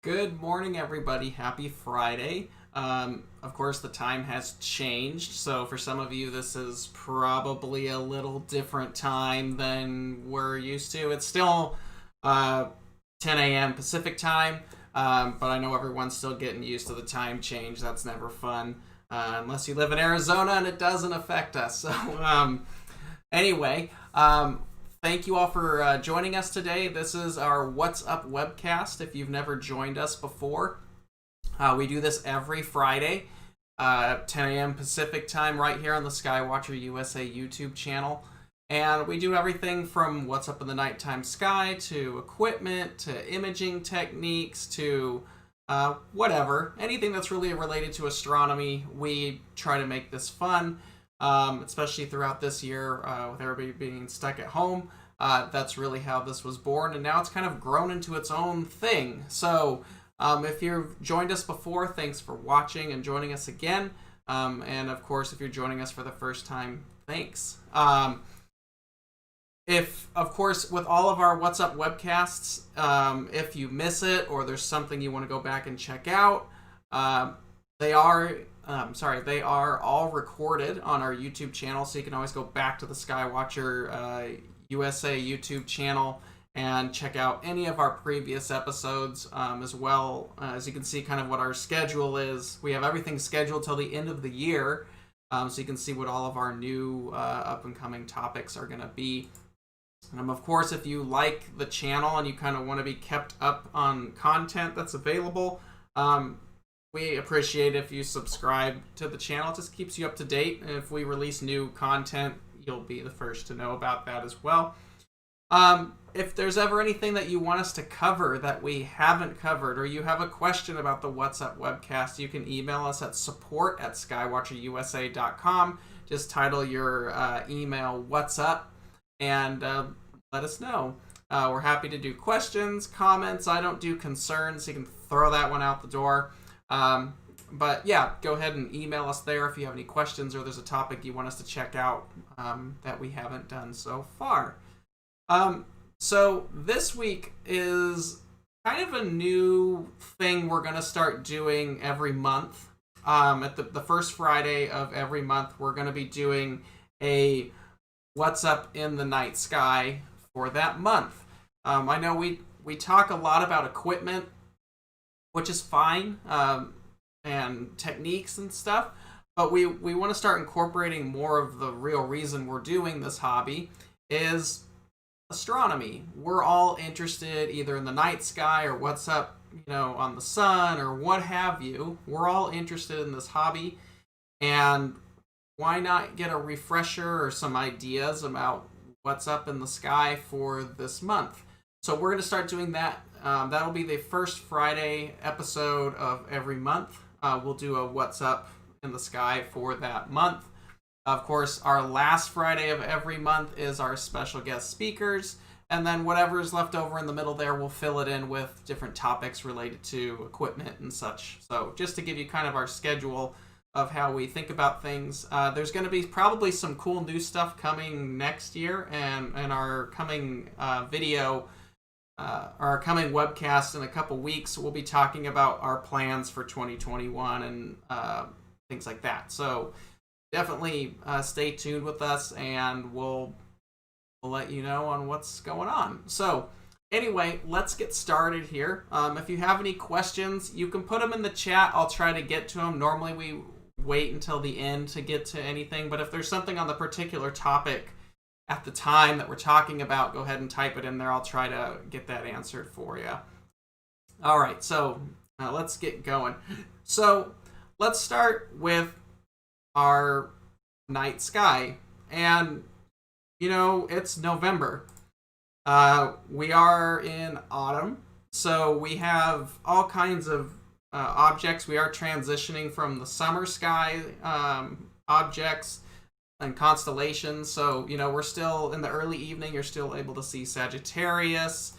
Good morning, everybody. Happy Friday. Of course, the time has changed, so for some of you, this is probably a little different time than we're used to. It's still 10 a.m. Pacific time, but I know everyone's still getting used to the time change. That's never fun, unless you live in Arizona and it doesn't affect us. Anyway, thank you all for joining us today. This is our What's Up webcast. If you've never joined us before, we do this every Friday, 10 a.m. Pacific time, right here on the Skywatcher USA YouTube channel. And we do everything from what's up in the nighttime sky to equipment to imaging techniques to whatever. Anything that's really related to astronomy, we try to make this fun. Especially throughout this year with everybody being stuck at home. That's really how this was born, and now it's kind of grown into its own thing. So if you've joined us before, thanks for watching and joining us again. And of course, if you're joining us for the first time, thanks. If, of course, with all of our What's Up webcasts, if you miss it or there's something you want to go back and check out, they are all recorded on our YouTube channel, so you can always go back to the Skywatcher USA YouTube channel and check out any of our previous episodes, as well as you can see kind of what our schedule is. We have everything scheduled till the end of the year, so you can see what all of our new up-and-coming topics are going to be. Of course, if you like the channel and you kind of want to be kept up on content that's available, we appreciate if you subscribe to the channel. It just keeps you up to date. And if we release new content, you'll be the first to know about that as well. If there's ever anything that you want us to cover that we haven't covered, or you have a question about the What's Up webcast, you can email us at support@skywatcherusa.com. Just title your email What's Up and let us know. We're happy to do questions, comments. I don't do concerns, so you can throw that one out the door. But yeah, go ahead and email us there if you have any questions or there's a topic you want us to check out that we haven't done so far. So this week is kind of a new thing we're going to start doing every month. At the first Friday of every month, we're going to be doing a What's Up in the Night Sky for that month. I know we talk a lot about equipment, which is fine, and techniques and stuff, but we want to start incorporating more of the real reason we're doing this hobby is astronomy. We're all interested either in the night sky or what's up, on the sun or what have you. We're all interested in this hobby, and why not get a refresher or some ideas about what's up in the sky for this month? So we're going to start doing that. That'll be the first Friday episode of every month. We'll do a What's Up in the Sky for that month. Of course, our last Friday of every month is our special guest speakers, and then whatever is left over in the middle there, we'll fill it in with different topics related to equipment and such. So just to give you kind of our schedule of how we think about things, there's going to be probably some cool new stuff coming next year, and our coming video, our coming webcast in a couple weeks, we'll be talking about our plans for 2021 and things like that. So definitely stay tuned with us, and we'll let you know on what's going on. So anyway, let's get started here. If you have any questions, you can put them in the chat. I'll try to get to them. Normally we wait until the end to get to anything, but if there's something on the particular topic at the time that we're talking about, go ahead and type it in there. I'll try to get that answered for you. All right, so let's get going. So let's start with our night sky. And, it's November. We are in autumn, so we have all kinds of objects. We are transitioning from the summer sky objects and constellations. So, we're still in the early evening. You're still able to see Sagittarius.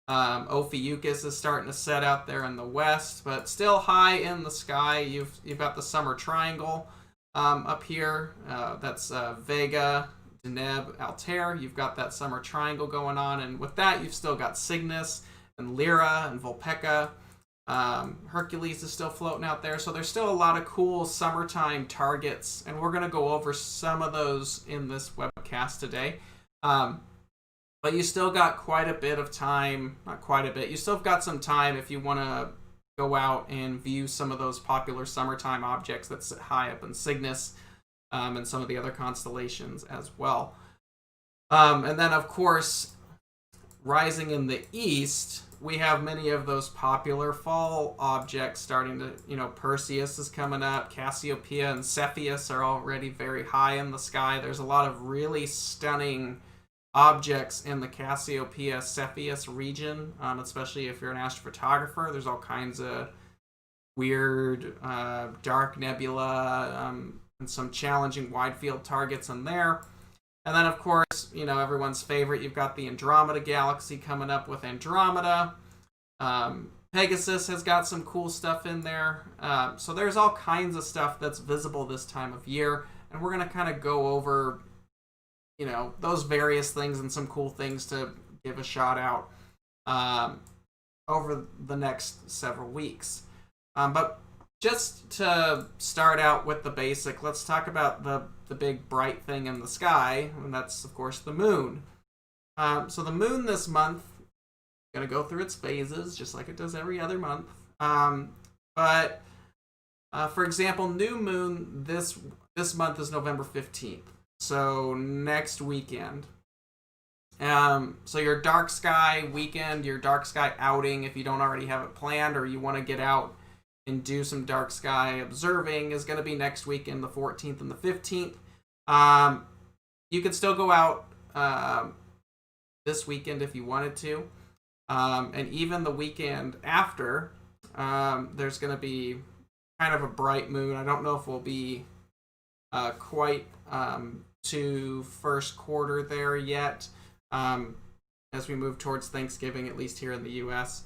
Ophiuchus is starting to set out there in the west, but still high in the sky. You've got the summer triangle up here. That's Vega, Deneb, Altair. You've got that summer triangle going on, and with that, you've still got Cygnus and Lyra and Vulpecca. Hercules is still floating out there, so there's still a lot of cool summertime targets, and we're going to go over some of those in this webcast today. But you still got quite a bit of time, not quite a bit, you still have got some time if you want to go out and view some of those popular summertime objects that sit high up in Cygnus, and some of the other constellations as well. And then, of course, rising in the east, we have many of those popular fall objects starting to, Perseus is coming up, Cassiopeia and Cepheus are already very high in the sky. There's a lot of really stunning objects in the Cassiopeia Cepheus region, especially if you're an astrophotographer. There's all kinds of weird dark nebula and some challenging wide field targets in there. And then, of course, everyone's favorite, you've got the Andromeda Galaxy coming up with Andromeda. Pegasus has got some cool stuff in there. So there's all kinds of stuff that's visible this time of year. And we're going to kind of go over, those various things and some cool things to give a shout out over the next several weeks. But just to start out with the basic, let's talk about the big bright thing in the sky, and that's, of course, the moon. So the moon this month is going to go through its phases, just like it does every other month. But for example, new moon this month is November 15th, so next weekend. So your dark sky weekend, your dark sky outing, if you don't already have it planned or you want to get out and do some dark sky observing, is going to be next weekend, the 14th and the 15th. You can still go out this weekend if you wanted to. And even the weekend after, there's going to be kind of a bright moon. I don't know if we'll be quite to first quarter there yet, as we move towards Thanksgiving, at least here in the U.S.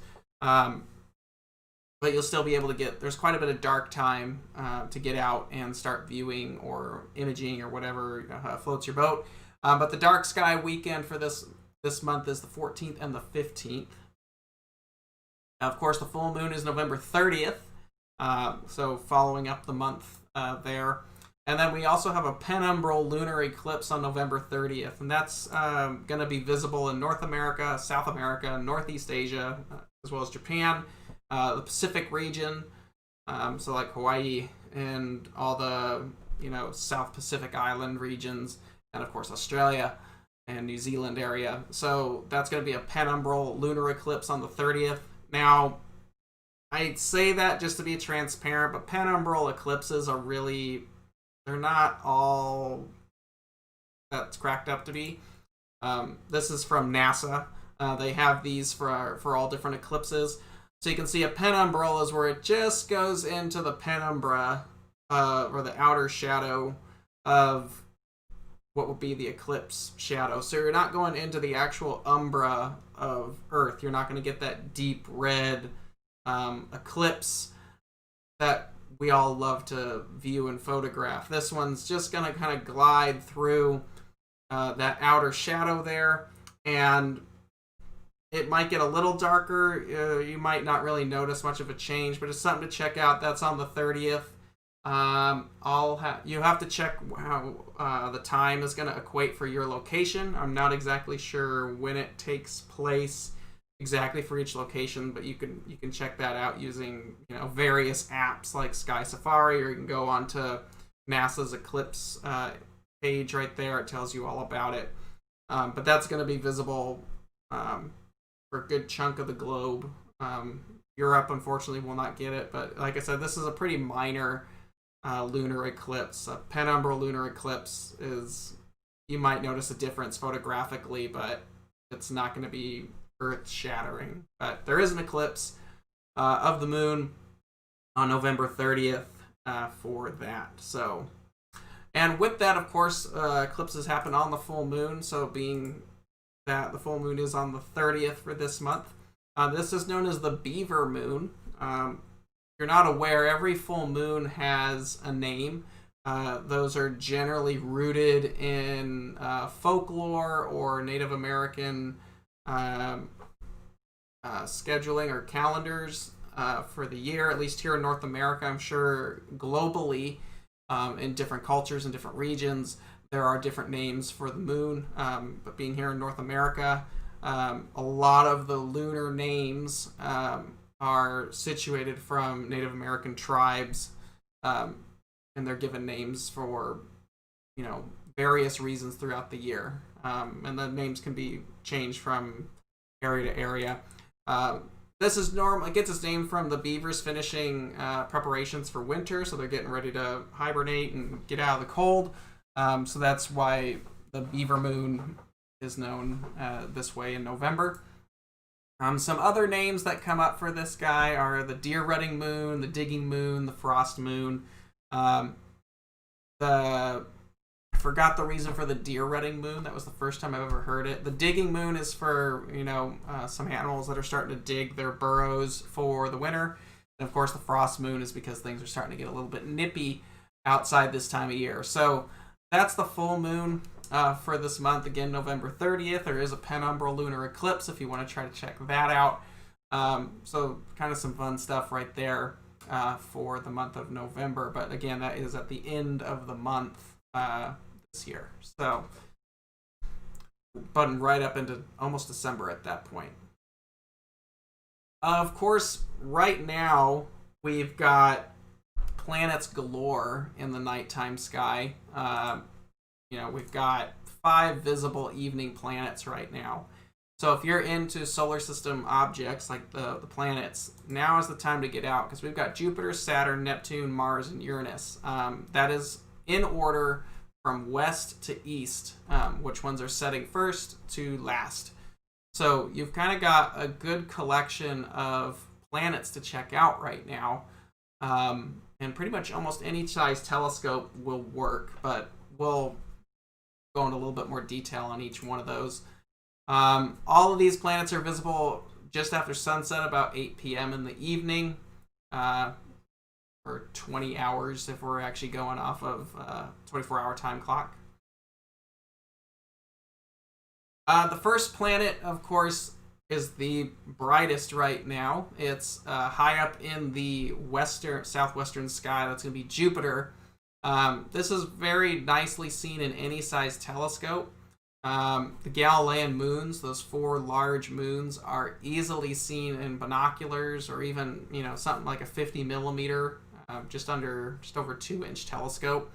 But you'll still be able to there's quite a bit of dark time to get out and start viewing or imaging or whatever floats your boat. But the dark sky weekend for this month is the 14th and the 15th. Now, of course, the full moon is November 30th, so following up the month there. And then we also have a penumbral lunar eclipse on November 30th, and that's going to be visible in North America, South America, Northeast Asia, as well as Japan. The Pacific region, so like Hawaii and all the, South Pacific Island regions, and of course Australia and New Zealand area. So that's going to be a penumbral lunar eclipse on the 30th. Now, I'd say that just to be transparent, but penumbral eclipses are they're not all that's cracked up to be. This is from NASA. They have these for all different eclipses. So you can see a penumbral is where it just goes into the penumbra, or the outer shadow of what would be the eclipse shadow. So you're not going into the actual umbra of Earth. You're not going to get that deep red eclipse that we all love to view and photograph. This one's just going to kind of glide through that outer shadow there, and it might get a little darker. You might not really notice much of a change, but it's something to check out. That's on the 30th. You have to check how the time is going to equate for your location. I'm not exactly sure when it takes place exactly for each location, but you can check that out using various apps like Sky Safari, or you can go onto NASA's eclipse page right there. It tells you all about it. But that's going to be visible for a good chunk of the globe. Europe, unfortunately, will not get it. But like I said, this is a pretty minor lunar eclipse. A penumbral lunar eclipse you might notice a difference photographically, but it's not going to be earth-shattering. But there is an eclipse of the moon on November 30th for that. So, and with that, of course, eclipses happen on the full moon. So being that the full moon is on the 30th for this month. This is known as the beaver moon. If you're not aware, every full moon has a name. Those are generally rooted in folklore or Native American scheduling or calendars. for the year, at least here in North America. I'm sure globally, in different cultures and different regions, there are different names for the moon. But being here in North America, a lot of the lunar names are situated from Native American tribes, and they're given names for, various reasons throughout the year. And the names can be changed from area to area. This is normal. It gets its name from the beavers finishing preparations for winter, so they're getting ready to hibernate and get out of the cold. So that's why the beaver moon is known this way in November. Some other names that come up for this guy are the deer rutting moon, the digging moon, the frost moon. I forgot the reason for the deer rutting moon. That was the first time I've ever heard it. The digging moon is for, some animals that are starting to dig their burrows for the winter. And of course, the frost moon is because things are starting to get a little bit nippy outside this time of year. So that's the full moon for this month. Again, November 30th. There is a penumbral lunar eclipse if you want to try to check that out. So kind of some fun stuff right there for the month of November. But again, that is at the end of the month this year. So button right up into almost December at that point. Of course, right now we've got planets galore in the nighttime sky. We've got 5 visible evening planets right now. So if you're into solar system objects like the planets, now is the time to get out, because we've got Jupiter, Saturn, Neptune, Mars, and Uranus. That is in order from west to east, which ones are setting first to last. So you've kind of got a good collection of planets to check out right now. And pretty much almost any size telescope will work, but we'll go into a little bit more detail on each one of those. All of these planets are visible just after sunset, about 8 p.m. in the evening, for 20 hours if we're actually going off of 24-hour time clock. The first planet, of course, is the brightest right now. It's high up in the southwestern sky. That's going to be Jupiter. This is very nicely seen in any size telescope. The Galilean moons, those 4 large moons, are easily seen in binoculars, or even something like a 50 millimeter, just over 2-inch telescope.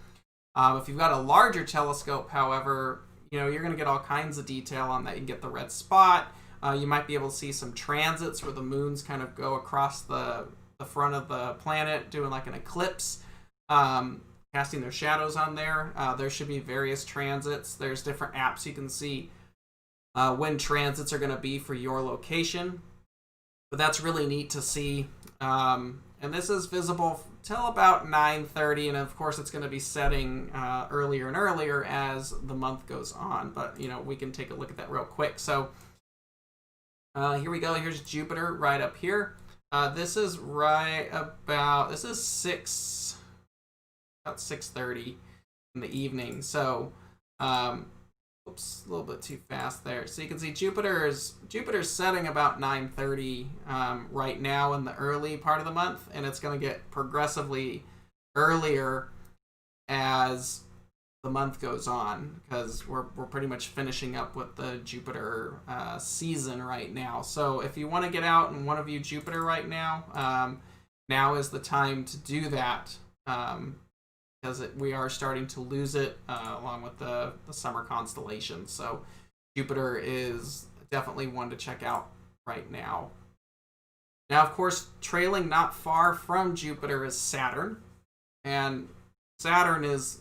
If you've got a larger telescope, however, you're going to get all kinds of detail on that. You can get the red spot. You might be able to see some transits where the moons kind of go across the front of the planet, doing like an eclipse, casting their shadows on there. There should be various transits. There's different apps you can see when transits are going to be for your location. But that's really neat to see. And this is visible till about 9:30, and of course it's going to be setting earlier and earlier as the month goes on. But we can take a look at that real quick. So here we go. Here's Jupiter right up here. This is about 6:30 in the evening. So oops, a little bit too fast there. So you can see Jupiter's setting about 9:30 right now in the early part of the month, and it's going to get progressively earlier as the month goes on, because we're pretty much finishing up with the Jupiter season right now. So if you want to get out and want to view Jupiter right now, now is the time to do that, because we are starting to lose it along with the summer constellations. So Jupiter is definitely one to check out right now. Now, of course, trailing not far from Jupiter is Saturn. And Saturn is,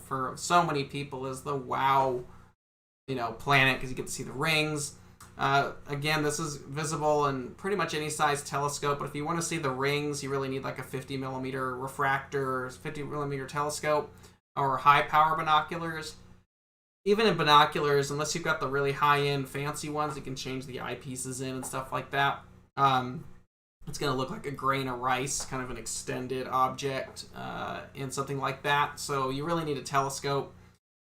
for so many people, is the wow, planet, because you get to see the rings. Again, this is visible in pretty much any size telescope, but if you want to see the rings, you really need like a 50 millimeter refractor, 50 millimeter telescope, or high power binoculars. Even in binoculars, unless you've got the really high end fancy ones, you can change the eyepieces in and stuff like that. It's going to look like a grain of rice, kind of an extended object in something like that. So you really need a telescope.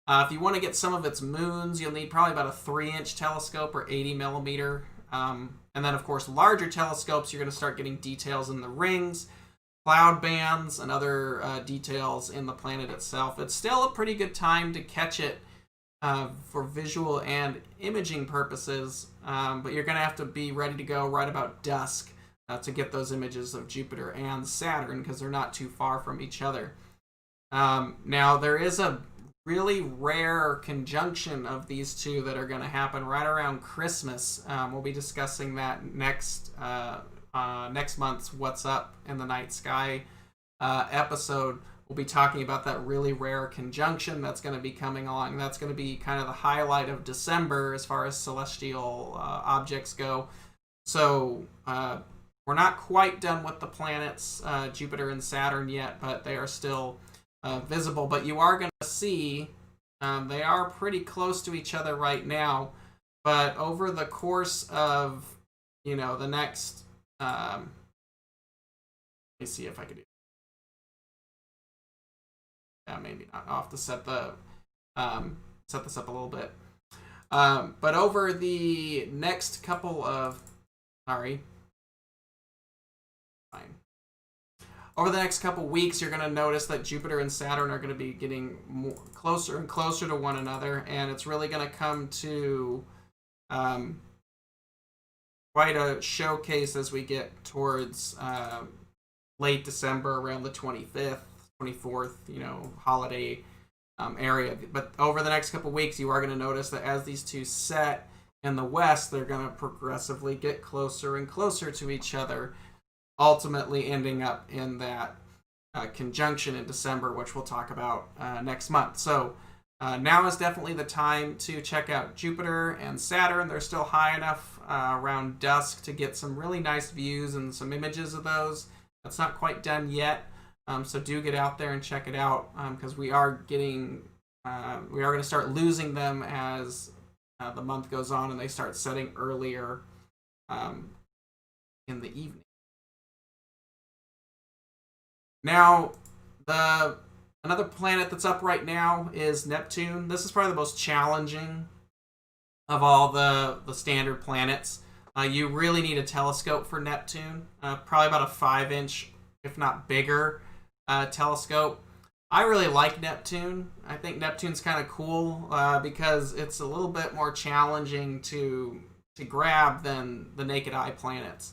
If you want to get some of its moons, you'll need probably about a 3-inch telescope or 80 millimeter And then, of course, larger telescopes, you're going to start getting details in the rings, cloud bands, and other details in the planet itself. It's still a pretty good time to catch it for visual and imaging purposes, but you're going to have to be ready to go right about dusk to get those images of Jupiter and Saturn, because they're not too far from each other. Now, there is a really rare conjunction of these two that are going to happen right around Christmas. We'll be discussing that next month's What's Up in the Night Sky episode. We'll be talking about that really rare conjunction that's going to be coming along. That's going to be kind of the highlight of December as far as celestial objects go. So we're not quite done with the planets, Jupiter and Saturn yet, but they are still visible. But you are going to see they are pretty close to each other right now. But over the course of, the next... let me see if I could do... Yeah, maybe not. I'll have to set this up a little bit. But over the next couple of... Sorry. Fine. Over the next couple weeks, you're going to notice that Jupiter and Saturn are going to be getting closer and closer to one another, and it's really going to come to quite a showcase as we get towards late December, around the 25th, 24th, holiday area. But over the next couple weeks, you are going to notice that as these two set in the west, they're going to progressively get closer and closer to each other, ultimately ending up in that conjunction in December, which we'll talk about next month. So now is definitely the time to check out Jupiter and Saturn. They're still high enough around dusk to get some really nice views and some images of those. That's not quite done yet, so do get out there and check it out, because we are going to start losing them as the month goes on and they start setting earlier in the evening. Now, another planet that's up right now is Neptune. This is probably the most challenging of all the standard planets. You really need a telescope for Neptune, probably about a 5-inch, if not bigger, telescope. I really like Neptune. I think Neptune's kind of cool because it's a little bit more challenging to grab than the naked eye planets.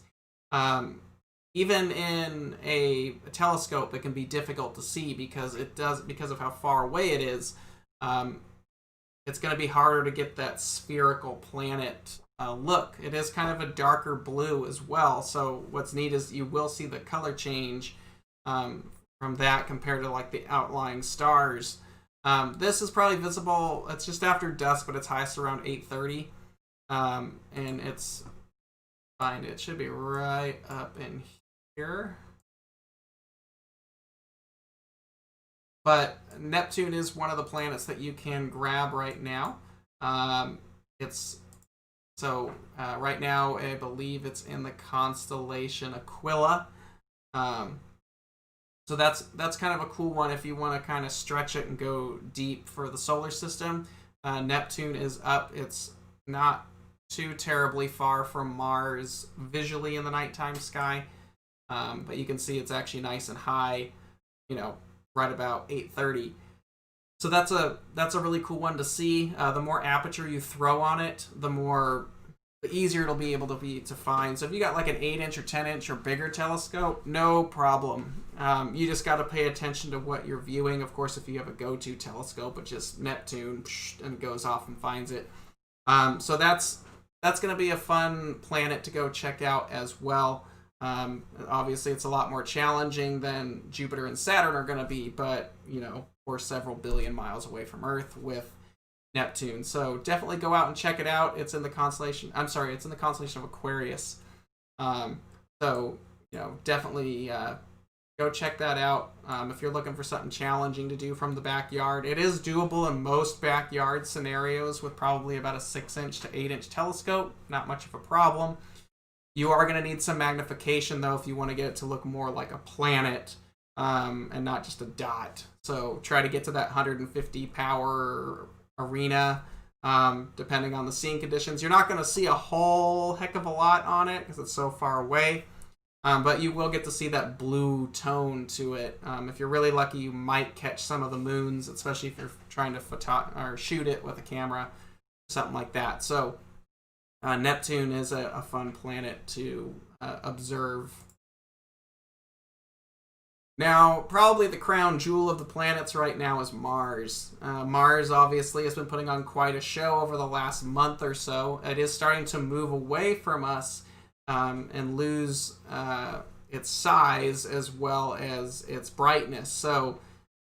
Even in a telescope, it can be difficult to see because of how far away it is. It's going to be harder to get that spherical planet look. It is kind of a darker blue as well. So what's neat is you will see the color change from that compared to like the outlying stars. This is probably visible. It's just after dusk, but it's highest around 8:30, and it's fine. It should be right up in here. But Neptune is one of the planets that you can grab right now. Right now I believe it's in the constellation Aquila. So that's kind of a cool one if you want to kind of stretch it and go deep for the solar system. Neptune is up. It's not too terribly far from Mars visually in the nighttime sky. But you can see it's actually nice and high, right about 8:30. So that's a really cool one to see. The more aperture you throw on it, the easier it'll be able to find. So if you got like an 8-inch or 10-inch or bigger telescope, no problem. You just got to pay attention to what you're viewing. Of course, if you have a go-to telescope, it's just Neptune, and it goes off and finds it. So that's going to be a fun planet to go check out as well. Obviously, it's a lot more challenging than Jupiter and Saturn are going to be, but, we're several billion miles away from Earth with Neptune. So definitely go out and check it out. It's in the constellation of Aquarius. So, definitely go check that out. If you're looking for something challenging to do from the backyard, it is doable in most backyard scenarios with probably about a 6-inch to 8-inch telescope. Not much of a problem. You are going to need some magnification, though, if you want to get it to look more like a planet and not just a dot. So try to get to that 150 power arena depending on the seeing conditions. You're not going to see a whole heck of a lot on it because it's so far away. But you will get to see that blue tone to it. If you're really lucky, you might catch some of the moons, especially if you're trying to shoot it with a camera, something like that. So Neptune is a fun planet to observe. Now, probably the crown jewel of the planets right now is Mars. Mars, obviously, has been putting on quite a show over the last month or so. It is starting to move away from us and lose its size as well as its brightness. So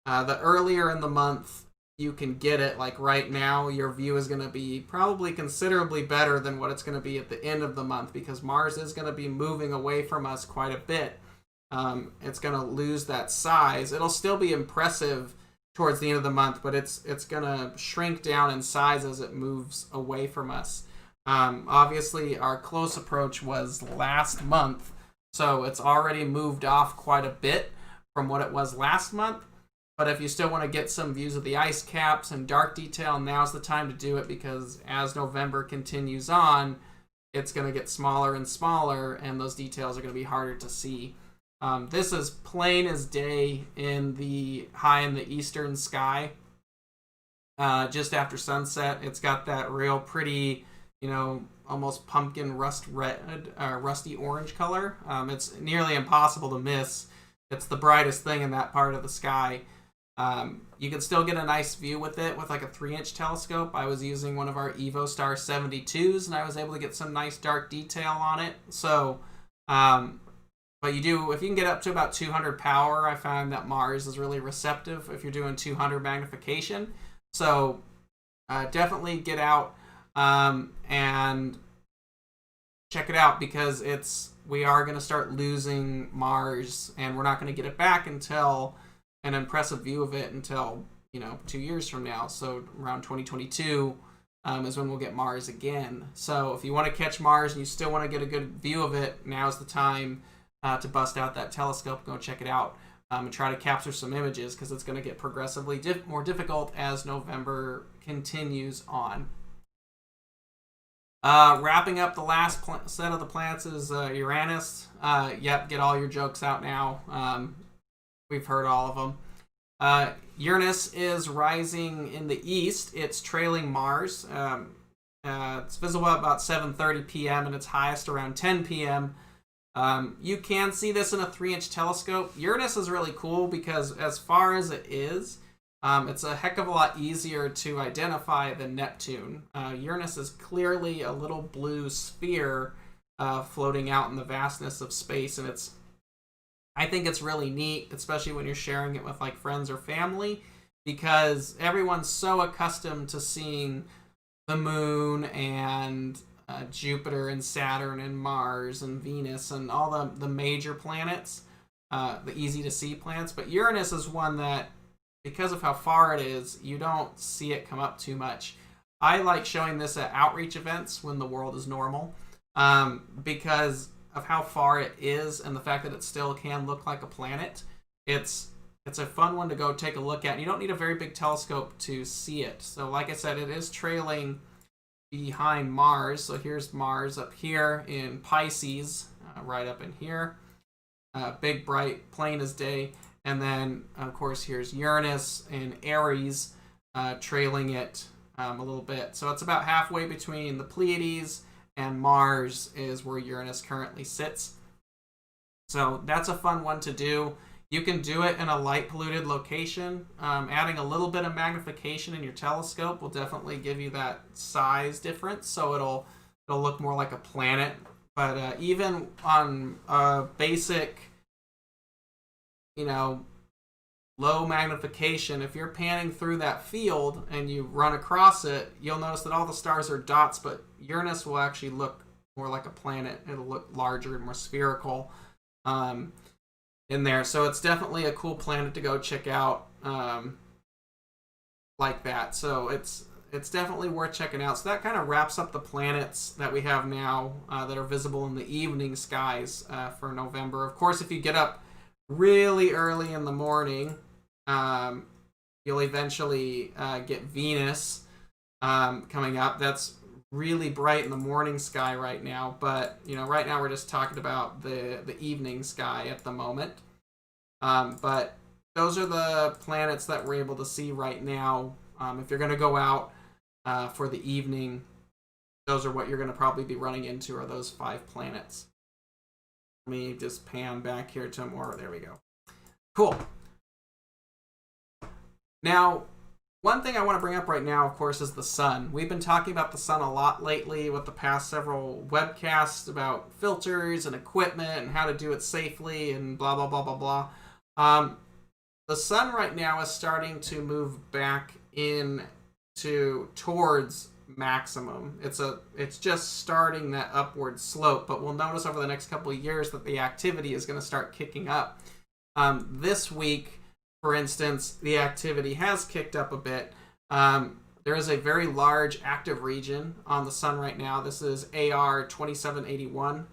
the earlier in the month you can get it, like right now, your view is going to be probably considerably better than what it's going to be at the end of the month, because Mars is going to be moving away from us quite a bit. It's going to lose that size. It'll still be impressive towards the end of the month, but it's going to shrink down in size as it moves away from us. Obviously, our close approach was last month, so it's already moved off quite a bit from what it was last month. But if you still want to get some views of the ice caps and dark detail, now's the time to do it, because as November continues on, it's going to get smaller and smaller, and those details are going to be harder to see. This is plain as day high in the eastern sky. Just after sunset, it's got that real pretty, almost pumpkin rusty orange color. It's nearly impossible to miss. It's the brightest thing in that part of the sky. You can still get a nice view with it with like a 3-inch telescope. I was using one of our EvoStar 72s, and I was able to get some nice dark detail on it. So, but if you can get up to about 200 power, I found that Mars is really receptive if you're doing 200 magnification. So definitely get out and check it out, because we are going to start losing Mars, and we're not going to get it back until an impressive view of it until 2 years from now. So around 2022 is when we'll get Mars again. So if you want to catch Mars and you still want to get a good view of it, now's the time to bust out that telescope, go check it out, and try to capture some images, because it's going to get progressively more difficult as November continues on. Wrapping up the last set of the planets is Uranus. Get all your jokes out now. We've heard all of them. Uranus is rising in the east. It's trailing Mars. It's visible at about 7:30 p.m. and its highest around 10 p.m. You can see this in a 3-inch telescope. Uranus is really cool because as far as it is, it's a heck of a lot easier to identify than Neptune. Uranus is clearly a little blue sphere floating out in the vastness of space, and I think it's really neat, especially when you're sharing it with like friends or family, because everyone's so accustomed to seeing the moon and Jupiter and Saturn and Mars and Venus and all the major planets, the easy to see planets. But Uranus is one that, because of how far it is, you don't see it come up too much. I like showing this at outreach events when the world is normal, because of how far it is and the fact that it still can look like a planet. It's a fun one to go take a look at. You don't need a very big telescope to see it. So like I said, it is trailing behind Mars. So here's Mars up here in Pisces, right up in here. Big, bright, plain as day. And then, of course, here's Uranus in Aries, trailing it a little bit. So it's about halfway between the Pleiades and Mars is where Uranus currently sits. So that's a fun one to do. You can do it in a light polluted location. Adding a little bit of magnification in your telescope will definitely give you that size difference, so it'll look more like a planet. But even on basic, low magnification, if you're panning through that field and you run across it, you'll notice that all the stars are dots, but Uranus will actually look more like a planet. It'll look larger and more spherical in there. So it's definitely a cool planet to go check out like that. So it's definitely worth checking out. So that kind of wraps up the planets that we have now that are visible in the evening skies for November. Of course, if you get up really early in the morning, you'll eventually get Venus. coming up. That's really bright in the morning sky right now, but right now we're just talking about the evening sky at the moment. But those are the planets that we're able to see right now. If you're going to go out for the evening, those are what you're going to probably be running into, are those 5 planets. Let me just pan back here to more. There we go. Cool. Now, one thing I want to bring up right now, of course, is the sun. We've been talking about the sun a lot lately with the past several webcasts about filters and equipment and how to do it safely and blah, blah, blah, blah, blah. The sun right now is starting to move back towards maximum. It's just starting that upward slope, but we'll notice over the next couple of years that the activity is going to start kicking up. This week, for instance, the activity has kicked up a bit. There is a very large active region on the sun right now. This is AR 2781.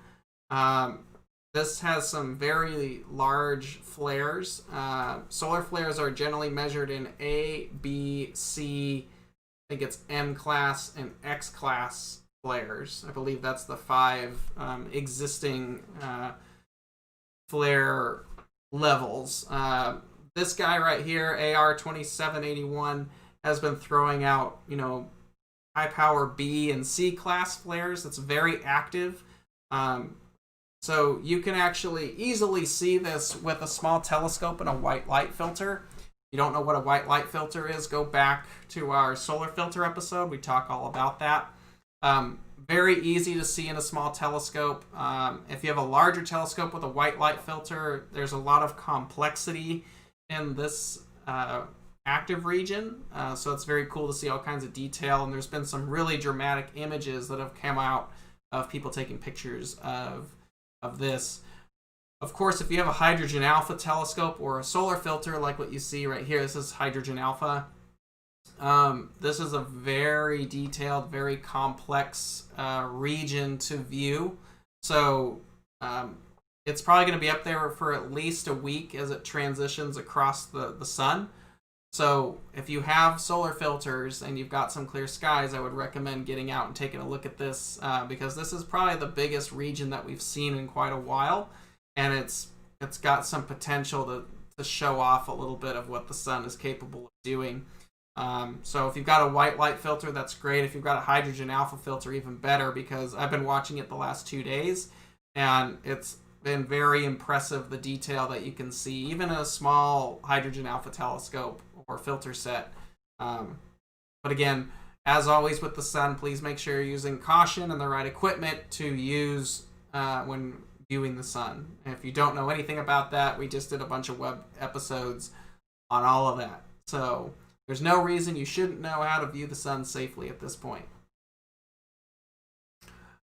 This has some very large flares. Solar flares are generally measured in A, B, C, I think it's M class and X class flares. I believe that's the 5 existing flare levels. This guy right here, AR 2781, has been throwing out, high power B and C class flares. That's very active. So you can actually easily see this with a small telescope and a white light filter. You don't know what a white light filter is, go back to our solar filter episode. We talk all about that. Very easy to see in a small telescope. If you have a larger telescope with a white light filter, there's a lot of complexity in this active region. So it's very cool to see all kinds of detail. And there's been some really dramatic images that have come out of people taking pictures of this. Of course, if you have a hydrogen alpha telescope or a solar filter like what you see right here, this is hydrogen alpha. This is a very detailed, very complex region to view. So it's probably going to be up there for at least a week as it transitions across the sun. So if you have solar filters and you've got some clear skies, I would recommend getting out and taking a look at this because this is probably the biggest region that we've seen in quite a while. And it's got some potential to show off a little bit of what the sun is capable of doing. So if you've got a white light filter, that's great. If you've got a hydrogen alpha filter, even better, because I've been watching it the last 2 days, and it's been very impressive, the detail that you can see, even in a small hydrogen alpha telescope or filter set. But again, as always with the sun, please make sure you're using caution and the right equipment to use when viewing the sun. And if you don't know anything about that, we just did a bunch of web episodes on all of that. So there's no reason you shouldn't know how to view the sun safely at this point.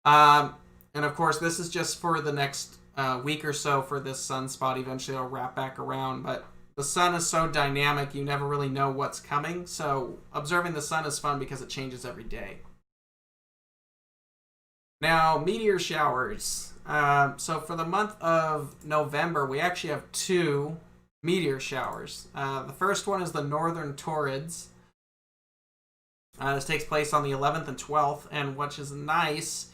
And of course, this is just for the next week or so for this sunspot. Eventually it'll wrap back around, but the sun is so dynamic, you never really know what's coming. So observing the sun is fun because it changes every day. Now, meteor showers. So for the month of November, we actually have 2 meteor showers. The first one is the Northern Taurids. This takes place on the 11th and 12th, and which is nice.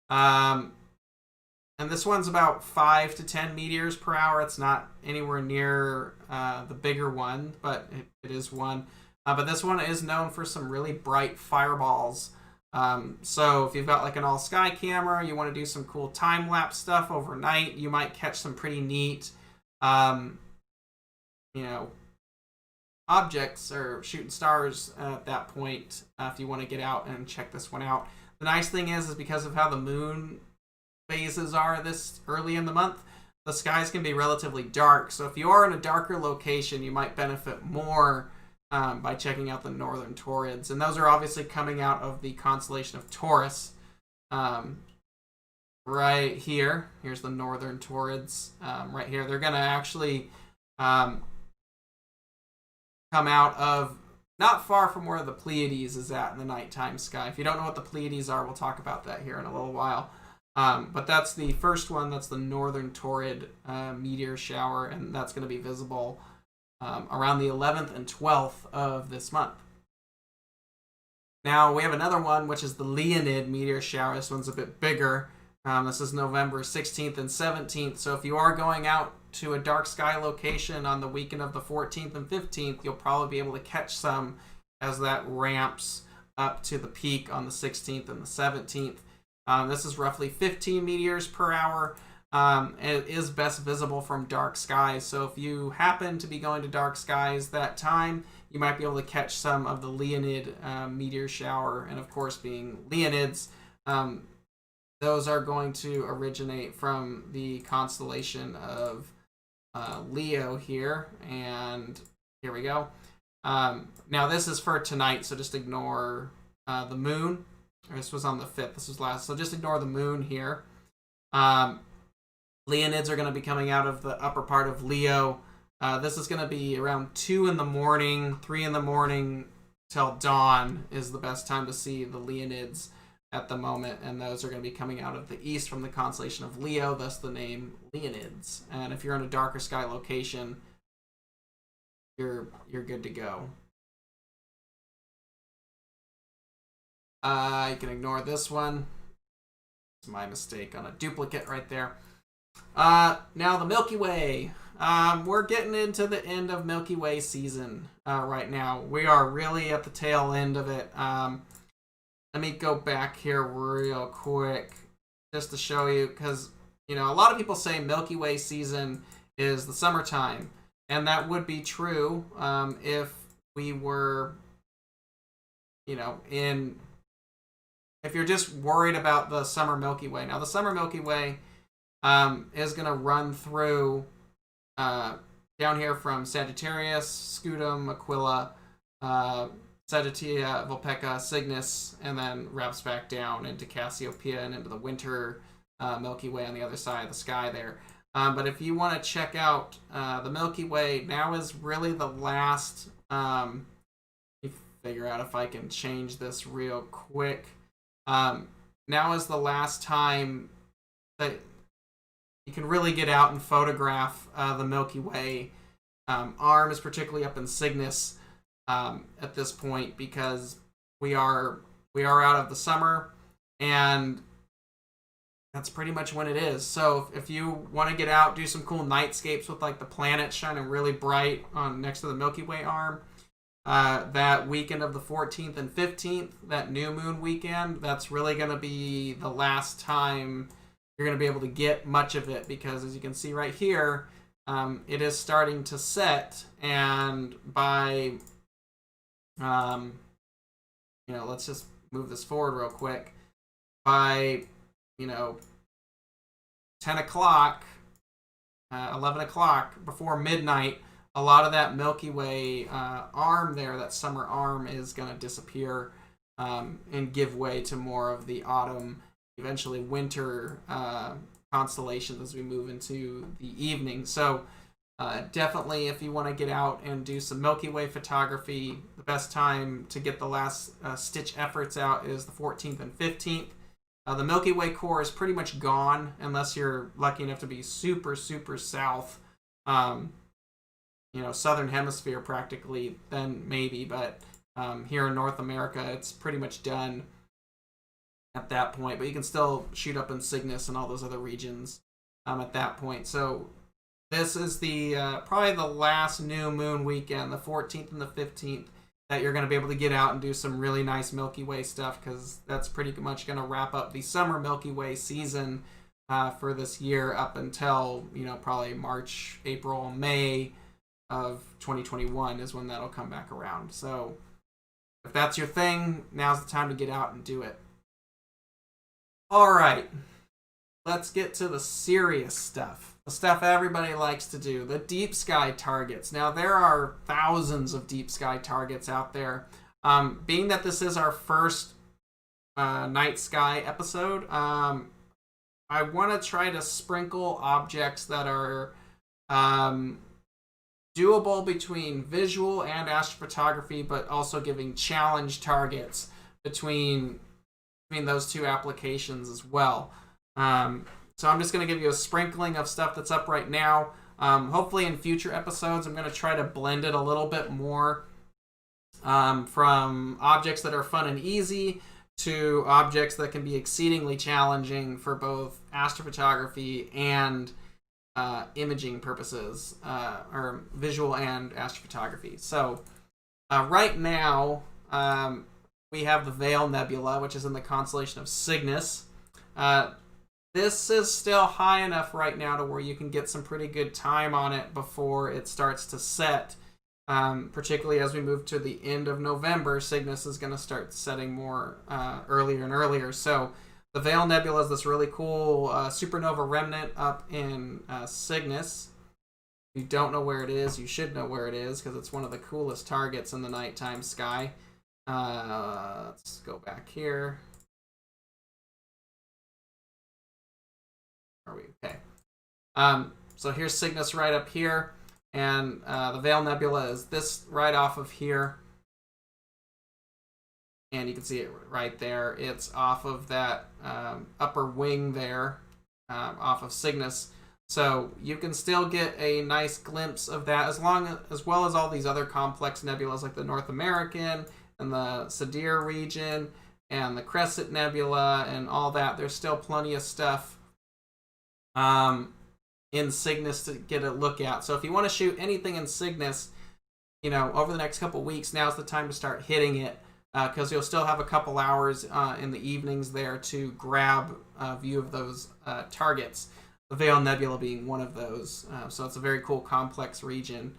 And this one's about 5 to 10 meteors per hour. It's not anywhere near the bigger one, but it is one. But this one is known for some really bright fireballs. So if you've got like an all-sky camera, you want to do some cool time-lapse stuff overnight, you might catch some pretty neat, objects or shooting stars at that point if you want to get out and check this one out. The nice thing is because of how the moon phases are this early in the month, the skies can be relatively dark. So if you are in a darker location, you might benefit more by checking out the Northern Taurids. And those are obviously coming out of the constellation of Taurus. Right here. Here's the Northern Taurids right here. They're going to actually come out of not far from where the Pleiades is at in the nighttime sky. If you don't know what the Pleiades are, we'll talk about that here in a little while. But that's the first one. That's the Northern Taurid meteor shower, and that's going to be visible around the 11th and 12th of this month. Now, we have another one, which is the Leonid meteor shower. This one's a bit bigger. This is November 16th and 17th. So if you are going out to a dark sky location on the weekend of the 14th and 15th, you'll probably be able to catch some as that ramps up to the peak on the 16th and the 17th. This is roughly 15 meteors per hour. It is best visible from dark skies. So if you happen to be going to dark skies that time, you might be able to catch some of the Leonid meteor shower. And of course, being Leonids, those are going to originate from the constellation of Leo here. And here we go. Now this is for tonight, so just ignore the moon. This was on the 5th. This was last. So just ignore the moon here. Leonids are going to be coming out of the upper part of Leo. This is going to be around 2 in the morning, 3 in the morning till dawn is the best time to see the Leonids at the moment. And those are going to be coming out of the east from the constellation of Leo, thus the name Leonids. And if you're in a darker sky location, you're good to go. You can ignore this one. It's my mistake on a duplicate right there. Now the Milky Way. We're getting into the end of Milky Way season right now. We are really at the tail end of it. Let me go back here real quick just to show you, because a lot of people say Milky Way season is the summertime, and that would be true if we were, if you're just worried about the summer Milky Way. Now the summer Milky Way is going to run through down here from Sagittarius, Scutum, Aquila, Sagittaria, Vulpecca, Cygnus, and then wraps back down into Cassiopeia and into the winter Milky Way on the other side of the sky there. But if you want to check out the Milky Way, now is really the last... let me figure out if I can change this real quick. Now is the last time that you can really get out and photograph the Milky Way. Arm is particularly up in Cygnus at this point, because we are out of the summer, and that's pretty much when it is. So if you want to get out, do some cool nightscapes with like the planets shining really bright on next to the Milky Way arm, that weekend of the 14th and 15th, that new moon weekend, that's really going to be the last time you're going to be able to get much of it, because as you can see right here, it is starting to set, and by, let's just move this forward real quick. By, 10 o'clock, 11 o'clock, before midnight, a lot of that Milky Way arm there, that summer arm, is going to disappear and give way to more of the autumn, eventually winter constellations as we move into the evening. So definitely, if you want to get out and do some Milky Way photography, the best time to get the last stitch efforts out is the 14th and 15th. The Milky Way core is pretty much gone, unless you're lucky enough to be super, super south, southern hemisphere practically, then maybe. But here in North America, it's pretty much done at that point. But you can still shoot up in Cygnus and all those other regions at that point. So this is the probably the last new moon weekend, the 14th and the 15th, that you're going to be able to get out and do some really nice Milky Way stuff, because that's pretty much going to wrap up the summer Milky Way season for this year up until, probably March, April, May of 2021 is when that'll come back around. So if that's your thing, now's the time to get out and do it. All right, let's get to the serious stuff. The stuff everybody likes to do, the deep sky targets. Now, there are thousands of deep sky targets out there. Being that this is our first night sky episode, I want to try to sprinkle objects that are doable between visual and astrophotography, but also giving challenge targets between those two applications as well. So I'm just going to give you a sprinkling of stuff that's up right now. Hopefully in future episodes, I'm going to try to blend it a little bit more from objects that are fun and easy to objects that can be exceedingly challenging for both astrophotography and imaging purposes, or visual and astrophotography. So right now, we have the Veil Nebula, which is in the constellation of Cygnus. This is still high enough right now to where you can get some pretty good time on it before it starts to set. Particularly as we move to the end of November, Cygnus is going to start setting more earlier and earlier. So the Veil Nebula is this really cool supernova remnant up in Cygnus. If you don't know where it is, you should know where it is because it's one of the coolest targets in the nighttime sky. Let's go back here. Are we okay? So here's Cygnus right up here. And the Veil Nebula is this right off of here. And you can see it right there. It's off of that upper wing there, off of Cygnus. So you can still get a nice glimpse of that, as well as all these other complex nebulas like the North American and the Sadir region and the Crescent Nebula and all that. There's still plenty of stuff in Cygnus to get a look at. So if you want to shoot anything in Cygnus, over the next couple weeks, now's the time to start hitting it, because you'll still have a couple hours in the evenings there to grab a view of those targets. The Veil Nebula being one of those. So it's a very cool, complex region.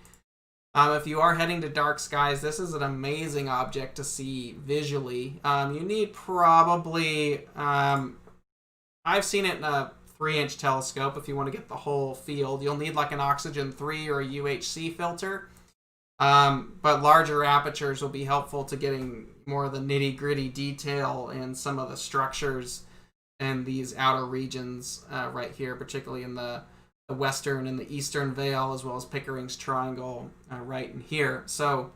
If you are heading to dark skies, this is an amazing object to see visually. You need probably, I've seen it in a 3-inch telescope if you want to get the whole field. You'll need like an oxygen 3 or a UHC filter. But larger apertures will be helpful to getting more of the nitty-gritty detail in some of the structures in these outer regions right here, particularly in the western and the eastern veil, as well as Pickering's triangle right in here. So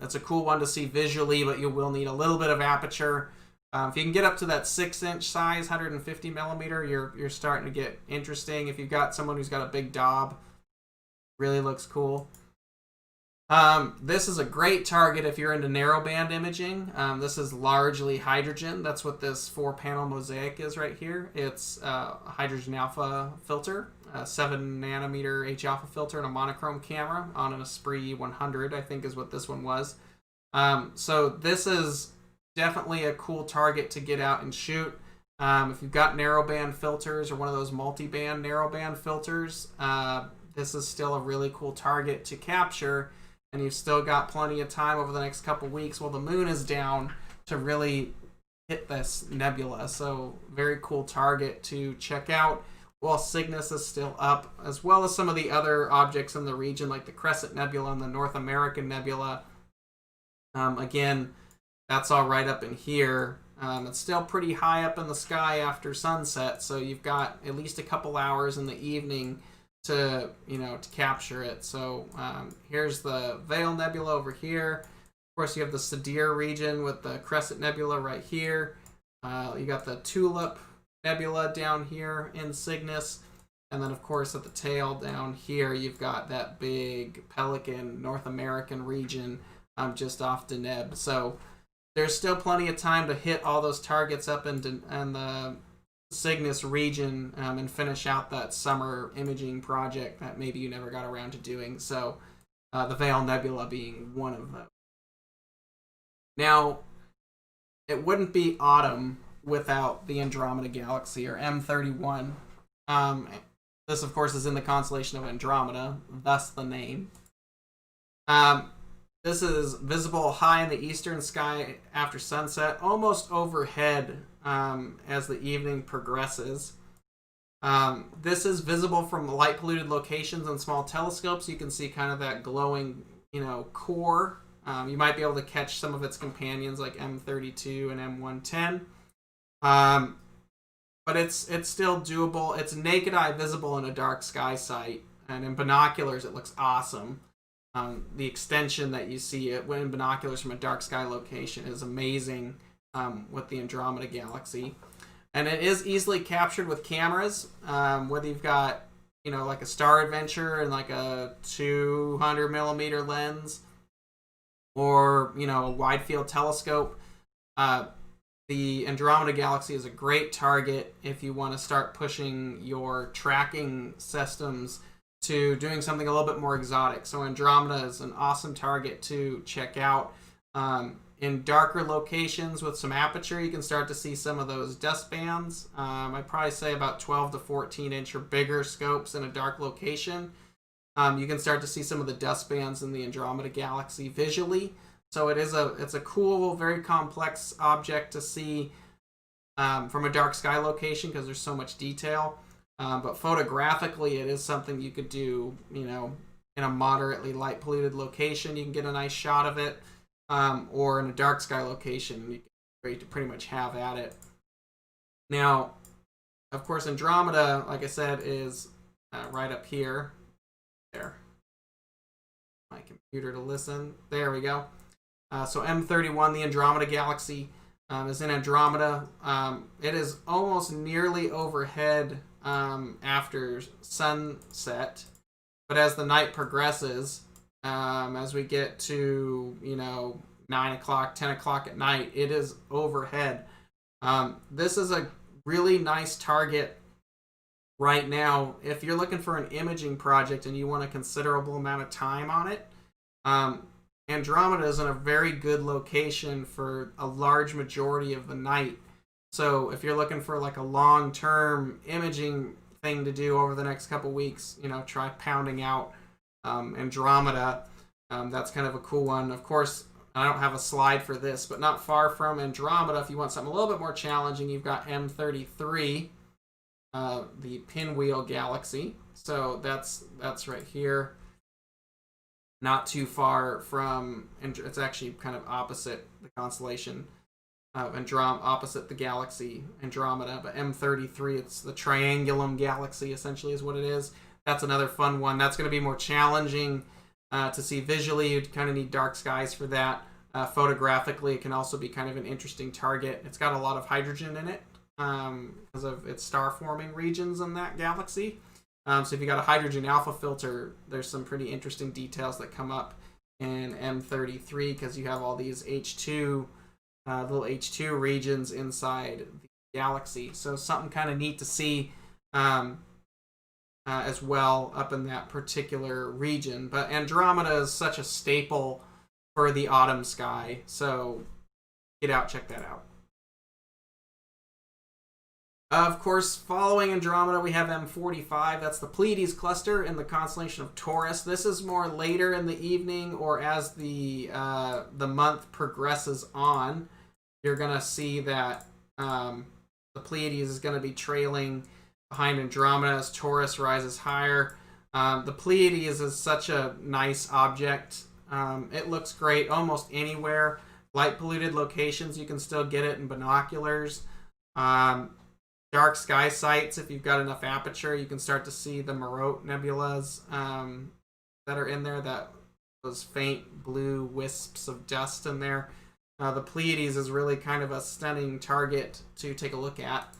it's a cool one to see visually, but you will need a little bit of aperture. If you can get up to that 6-inch size, 150 millimeter, you're starting to get interesting. If you've got someone who's got a big daub, really looks cool. This is a great target if you're into narrowband imaging. This is largely hydrogen. That's what this 4-panel mosaic is right here. It's a hydrogen alpha filter, a 7-nanometer H-alpha filter, and a monochrome camera on an Esprit 100, I think is what this one was. So this is definitely a cool target to get out and shoot. If you've got narrowband filters or one of those multi-band narrowband filters, this is still a really cool target to capture, and you've still got plenty of time over the next couple weeks while the moon is down to really hit this nebula. So very cool target to check out while Cygnus is still up, as well as some of the other objects in the region like the Crescent Nebula and the North American Nebula. Again, that's all right up in here. It's still pretty high up in the sky after sunset, so you've got at least a couple hours in the evening to capture it. So here's the Veil Nebula over here. Of course, you have the Sadir region with the Crescent Nebula right here. You got the Tulip Nebula down here in Cygnus, and then of course at the tail down here you've got that big Pelican North American region just off Deneb. So there's still plenty of time to hit all those targets up in the Cygnus region and finish out that summer imaging project that maybe you never got around to doing. So the Veil Nebula being one of them. Now, it wouldn't be autumn without the Andromeda Galaxy, or M31. This, of course, is in the constellation of Andromeda, thus the name. This is visible high in the eastern sky after sunset, almost overhead as the evening progresses. This is visible from light-polluted locations and small telescopes. You can see kind of that glowing, core. You might be able to catch some of its companions like M32 and M110. But it's still doable. It's naked eye visible in a dark sky sight, and in binoculars it looks awesome. The extension that you see when binoculars from a dark sky location is amazing with the Andromeda Galaxy. And it is easily captured with cameras, whether you've got, like a Star Adventure and like a 200 millimeter lens, or, a wide field telescope. The Andromeda Galaxy is a great target if you want to start pushing your tracking systems to doing something a little bit more exotic. So Andromeda is an awesome target to check out. In darker locations with some aperture, you can start to see some of those dust bands. I'd probably say about 12 to 14 inch or bigger scopes in a dark location. You can start to see some of the dust bands in the Andromeda Galaxy visually. So it's a cool, very complex object to see from a dark sky location because there's so much detail. But photographically, it is something you could do, in a moderately light polluted location. You can get a nice shot of it. Or in a dark sky location, you can pretty much have at it. Now, of course, Andromeda, like I said, is right up here. There. My computer to listen. There we go. So M31, the Andromeda Galaxy, is in Andromeda. It is almost nearly overhead after sunset, but as the night progresses, as we get to 9 o'clock, 10 o'clock at night, it is overhead. This is a really nice target right now if you're looking for an imaging project and you want a considerable amount of time on it. Andromeda is in a very good location for a large majority of the night. So if you're looking for like a long-term imaging thing to do over the next couple weeks, try pounding out Andromeda. That's kind of a cool one. Of course, I don't have a slide for this, but not far from Andromeda, if you want something a little bit more challenging, you've got M33, the Pinwheel Galaxy. So that's right here. Not too far from, it's actually kind of opposite the constellation of opposite the galaxy Andromeda, but M33, it's the Triangulum Galaxy, essentially, is what it is. That's another fun one. That's going to be more challenging to see visually. You'd kind of need dark skies for that. Photographically, it can also be kind of an interesting target. It's got a lot of hydrogen in it because of its star-forming regions in that galaxy. So if you got a hydrogen alpha filter, there's some pretty interesting details that come up in M33 because you have all these little H2 regions inside the galaxy. So something kind of neat to see as well up in that particular region. But Andromeda is such a staple for the autumn sky. So get out, check that out. Of course, following Andromeda, we have M45. That's the Pleiades Cluster in the constellation of Taurus. This is more later in the evening or as the month progresses on. You're going to see that the Pleiades is going to be trailing behind Andromeda as Taurus rises higher. The Pleiades is such a nice object. It looks great almost anywhere. Light polluted locations, you can still get it in binoculars. Dark sky sites, if you've got enough aperture, you can start to see the Meteor nebulas that are in there, those faint blue wisps of dust in there. The Pleiades is really kind of a stunning target to take a look at.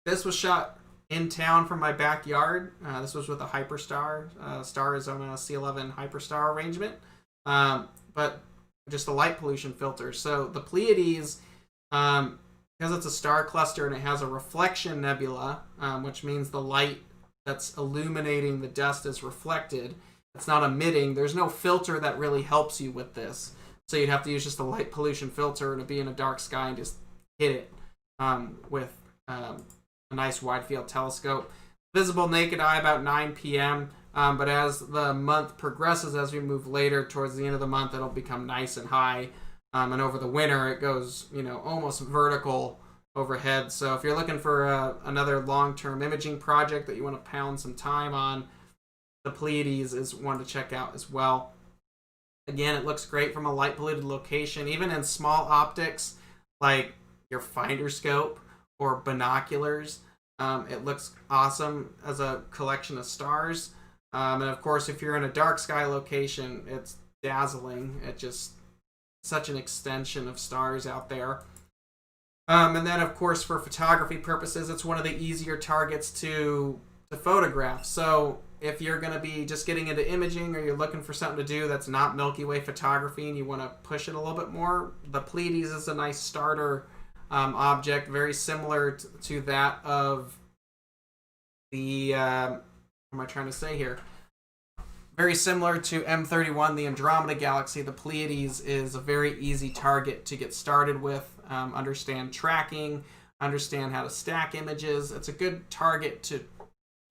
This was shot in town from my backyard. This was with a hyperstar, Star Arizona C11 hyperstar arrangement, but just a light pollution filter. So the Pleiades, because it's a star cluster and it has a reflection nebula, which means the light that's illuminating the dust is reflected. It's not emitting. There's no filter that really helps you with this. So you'd have to use just a light pollution filter and be in a dark sky and just hit it with a nice wide field telescope. Visible naked eye about 9 p.m. But as the month progresses, as we move later towards the end of the month, it'll become nice and high. And over the winter, it goes, almost vertical overhead. So if you're looking for another long-term imaging project that you want to pound some time on, the Pleiades is one to check out as well. Again, it looks great from a light polluted location, even in small optics like your finder scope or binoculars. It looks awesome as a collection of stars. And of course, if you're in a dark sky location, it's dazzling. It just such an extension of stars out there. And then, of course, for photography purposes, it's one of the easier targets to photograph. So if you're going to be just getting into imaging, or you're looking for something to do that's not Milky Way photography and you want to push it a little bit more, the Pleiades is a nice starter object, very similar to that of the, what am I trying to say here? Very similar to M31, the Andromeda Galaxy. The Pleiades is a very easy target to get started with, understand tracking, understand how to stack images. It's a good target to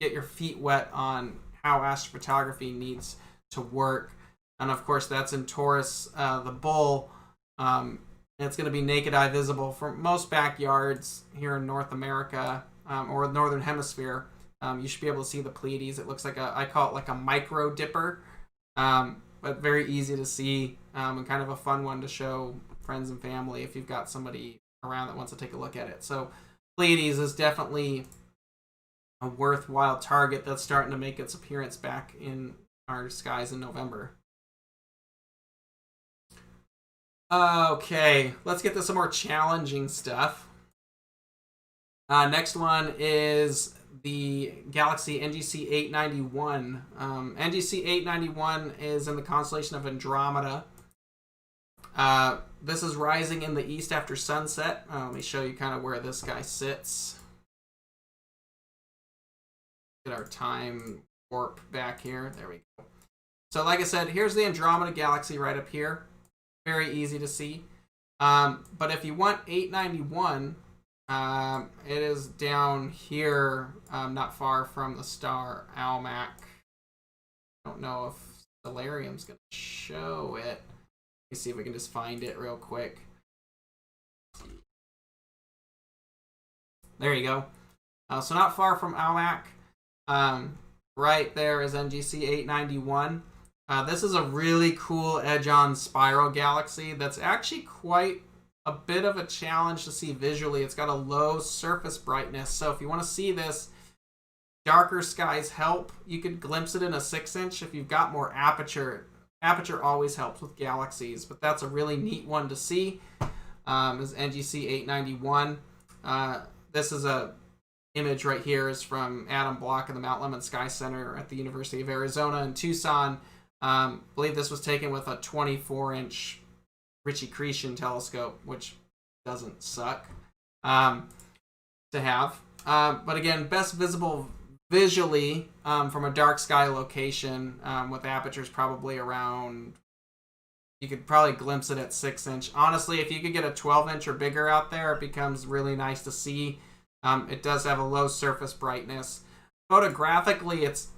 get your feet wet on how astrophotography needs to work. And of course, that's in Taurus, the bull. It's going to be naked eye visible for most backyards here in North America, or the Northern Hemisphere. You should be able to see the Pleiades. It looks like I call it like a micro dipper, but very easy to see, and kind of a fun one to show friends and family if you've got somebody around that wants to take a look at it. So Pleiades is definitely a worthwhile target that's starting to make its appearance back in our skies in November. Okay, let's get to some more challenging stuff. Next one is the Galaxy NGC 891. NGC 891 is in the constellation of Andromeda. This is rising in the east after sunset. Let me show you kind of where this guy sits. Get our time warp back here. There we go. So like I said, here's the Andromeda Galaxy right up here. Very easy to see. But if you want 891, it is down here, not far from the star Almach. I don't know if Stellarium's going to show it. Let me see if we can just find it real quick. There you go. So not far from Almach. Right there is NGC 891. This is a really cool edge-on spiral galaxy that's actually quite a bit of a challenge to see visually. It's got a low surface brightness, so if you want to see this, darker skies help. You could glimpse it in a 6-inch if you've got more aperture. Aperture always helps with galaxies, but that's a really neat one to see. Is NGC 891. This is a image right here is from Adam Block in the Mount Lemmon Sky Center at the University of Arizona in Tucson. I believe this was taken with a 24-inch Ritchie-Chrétien telescope, which doesn't suck to have. But again, best visible visually from a dark sky location with apertures probably around, you could probably glimpse it at 6-inch. Honestly, if you could get a 12-inch or bigger out there, it becomes really nice to see. It does have a low surface brightness. Photographically, it's